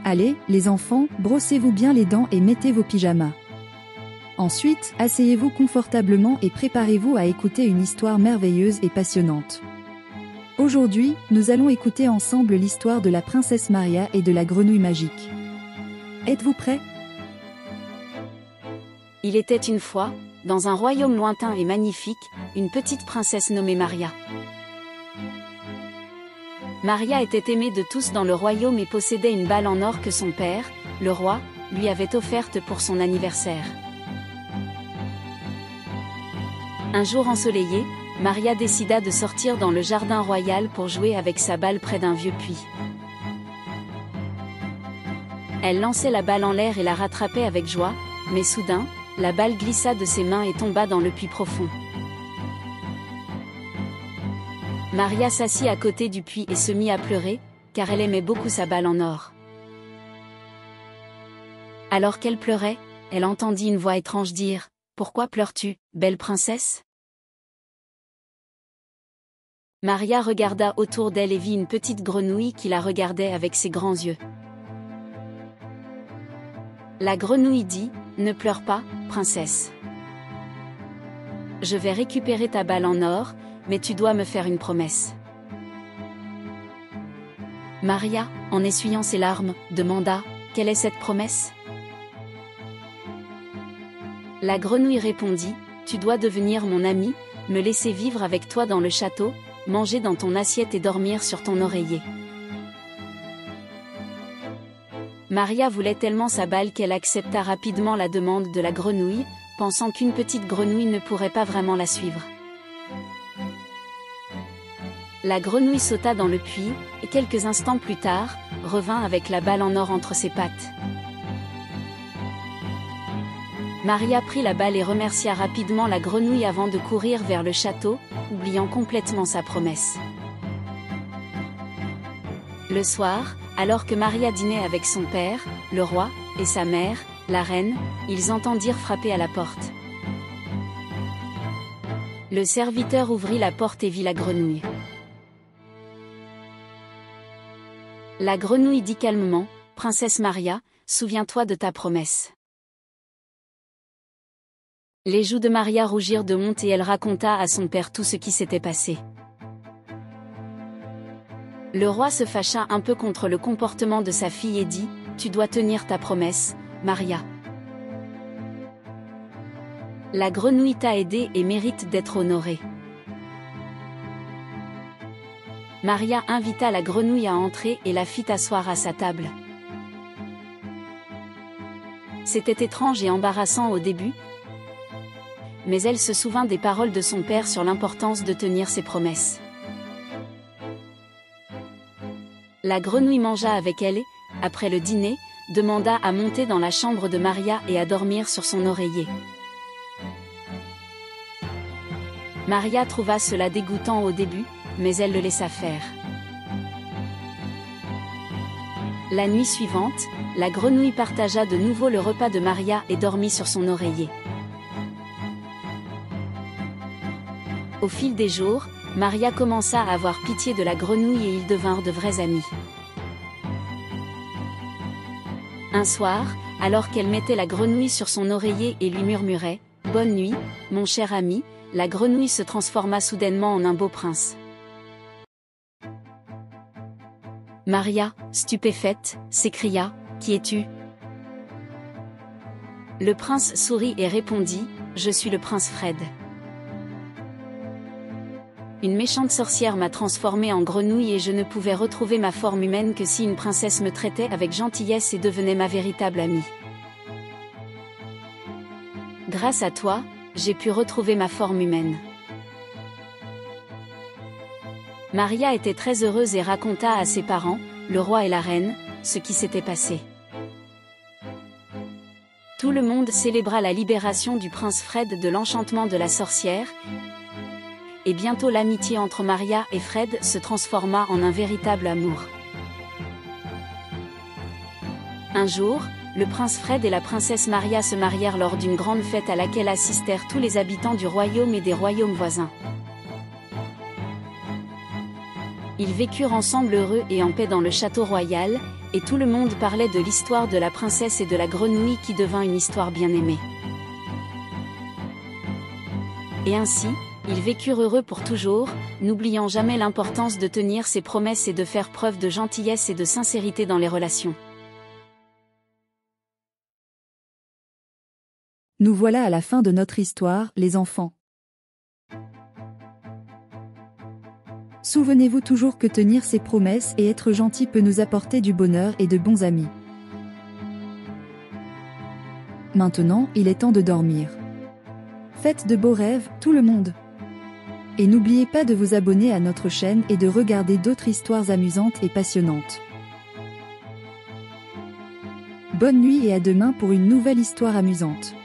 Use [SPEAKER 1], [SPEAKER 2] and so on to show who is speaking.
[SPEAKER 1] Allez, les enfants, brossez-vous bien les dents et mettez vos pyjamas. Ensuite, asseyez-vous confortablement et préparez-vous à écouter une histoire merveilleuse et passionnante. Aujourd'hui, nous allons écouter ensemble l'histoire de la princesse Maria et de la grenouille magique. Êtes-vous prêts?
[SPEAKER 2] Il était une fois, dans un royaume lointain et magnifique, une petite princesse nommée Maria. Maria était aimée de tous dans le royaume et possédait une balle en or que son père, le roi, lui avait offerte pour son anniversaire. Un jour ensoleillé, Maria décida de sortir dans le jardin royal pour jouer avec sa balle près d'un vieux puits. Elle lançait la balle en l'air et la rattrapait avec joie, mais soudain, la balle glissa de ses mains et tomba dans le puits profond. Maria s'assit à côté du puits et se mit à pleurer, car elle aimait beaucoup sa balle en or. Alors qu'elle pleurait, elle entendit une voix étrange dire « Pourquoi pleures-tu, belle princesse ?» Maria regarda autour d'elle et vit une petite grenouille qui la regardait avec ses grands yeux. La grenouille dit « Ne pleure pas, princesse. Je vais récupérer ta balle en or, mais tu dois me faire une promesse. » Maria, en essuyant ses larmes, demanda « Quelle est cette promesse ?» La grenouille répondit « Tu dois devenir mon ami, me laisser vivre avec toi dans le château, manger dans ton assiette et dormir sur ton oreiller. » Maria voulait tellement sa balle qu'elle accepta rapidement la demande de la grenouille, pensant qu'une petite grenouille ne pourrait pas vraiment la suivre. La grenouille sauta dans le puits, et quelques instants plus tard, revint avec la balle en or entre ses pattes. Maria prit la balle et remercia rapidement la grenouille avant de courir vers le château, oubliant complètement sa promesse. Le soir, alors que Maria dînait avec son père, le roi, et sa mère, la reine, ils entendirent frapper à la porte. Le serviteur ouvrit la porte et vit la grenouille. La grenouille dit calmement « Princesse Maria, souviens-toi de ta promesse. » Les joues de Maria rougirent de honte et elle raconta à son père tout ce qui s'était passé. Le roi se fâcha un peu contre le comportement de sa fille et dit « Tu dois tenir ta promesse, Maria. La grenouille t'a aidé et mérite d'être honorée. » Maria invita la grenouille à entrer et la fit asseoir à sa table. C'était étrange et embarrassant au début, mais elle se souvint des paroles de son père sur l'importance de tenir ses promesses. La grenouille mangea avec elle et, après le dîner, demanda à monter dans la chambre de Maria et à dormir sur son oreiller. Maria trouva cela dégoûtant au début, mais elle le laissa faire. La nuit suivante, la grenouille partagea de nouveau le repas de Maria et dormit sur son oreiller. Au fil des jours, Maria commença à avoir pitié de la grenouille et ils devinrent de vrais amis. Un soir, alors qu'elle mettait la grenouille sur son oreiller et lui murmurait « Bonne nuit, mon cher ami », la grenouille se transforma soudainement en un beau prince. Maria, stupéfaite, s'écria « Qui es-tu » Le prince sourit et répondit « Je suis le prince Fred. Une méchante sorcière m'a transformée en grenouille et je ne pouvais retrouver ma forme humaine que si une princesse me traitait avec gentillesse et devenait ma véritable amie. Grâce à toi, j'ai pu retrouver ma forme humaine. » Maria était très heureuse et raconta à ses parents, le roi et la reine, ce qui s'était passé. Tout le monde célébra la libération du prince Fred de l'enchantement de la sorcière, et bientôt l'amitié entre Maria et Fred se transforma en un véritable amour. Un jour, le prince Fred et la princesse Maria se marièrent lors d'une grande fête à laquelle assistèrent tous les habitants du royaume et des royaumes voisins. Ils vécurent ensemble heureux et en paix dans le château royal, Et tout le monde parlait de l'histoire de la princesse et de la grenouille qui devint une histoire bien aimée. Et ainsi, ils vécurent heureux pour toujours, n'oubliant jamais l'importance de tenir ses promesses et de faire preuve de gentillesse et de sincérité dans les relations.
[SPEAKER 1] Nous voilà à la fin de notre histoire, les enfants. Souvenez-vous toujours que tenir ses promesses et être gentil peut nous apporter du bonheur et de bons amis. Maintenant, il est temps de dormir. Faites de beaux rêves, tout le monde. Et n'oubliez pas de vous abonner à notre chaîne et de regarder d'autres histoires amusantes et passionnantes. Bonne nuit et à demain pour une nouvelle histoire amusante.